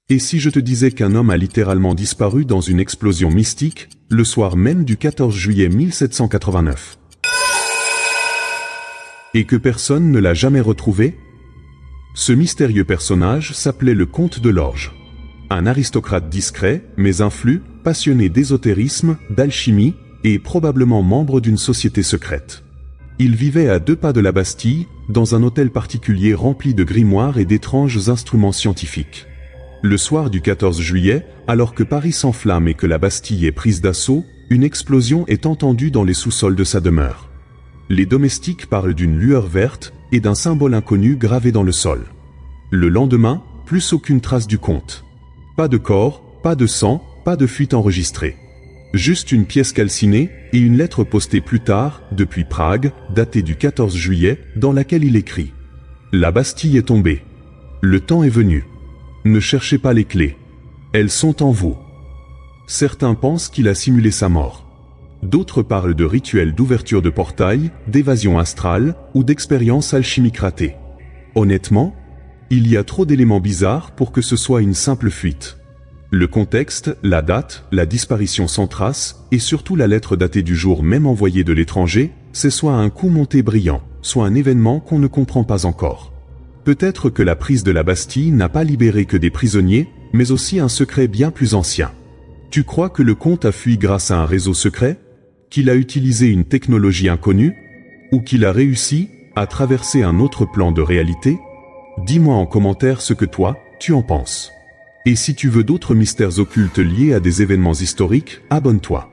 Et si je te disais qu'un homme a littéralement disparu dans une explosion mystique, le soir même du 14 juillet 1789? Et que personne ne l'a jamais retrouvé? Ce mystérieux personnage s'appelait le comte de Lorges. Un aristocrate discret, mais influent, passionné d'ésotérisme, d'alchimie, et probablement membre d'une société secrète. Il vivait à 2 pas de la Bastille, dans un hôtel particulier rempli de grimoires et d'étranges instruments scientifiques. Le soir du 14 juillet, alors que Paris s'enflamme et que la Bastille est prise d'assaut, une explosion est entendue dans les sous-sols de sa demeure. Les domestiques parlent d'une lueur verte et d'un symbole inconnu gravé dans le sol. Le lendemain, plus aucune trace du comte. Pas de corps, pas de sang, pas de fuite enregistrée. Juste une pièce calcinée et une lettre postée plus tard, depuis Prague, datée du 14 juillet, dans laquelle il écrit « La Bastille est tombée. Le temps est venu. Ne cherchez pas les clés. Elles sont en vous. » Certains pensent qu'il a simulé sa mort. D'autres parlent de rituels d'ouverture de portail, d'évasion astrale ou d'expériences alchimiques ratées. Honnêtement, il y a trop d'éléments bizarres pour que ce soit une simple fuite. Le contexte, la date, la disparition sans trace, et surtout la lettre datée du jour même envoyée de l'étranger, c'est soit un coup monté brillant, soit un événement qu'on ne comprend pas encore. Peut-être que la prise de la Bastille n'a pas libéré que des prisonniers, mais aussi un secret bien plus ancien. Tu crois que le comte a fui grâce à un réseau secret? Qu'il a utilisé une technologie inconnue? Ou qu'il a réussi à traverser un autre plan de réalité? Dis-moi en commentaire ce que toi, tu en penses. Et si tu veux d'autres mystères occultes liés à des événements historiques, abonne-toi.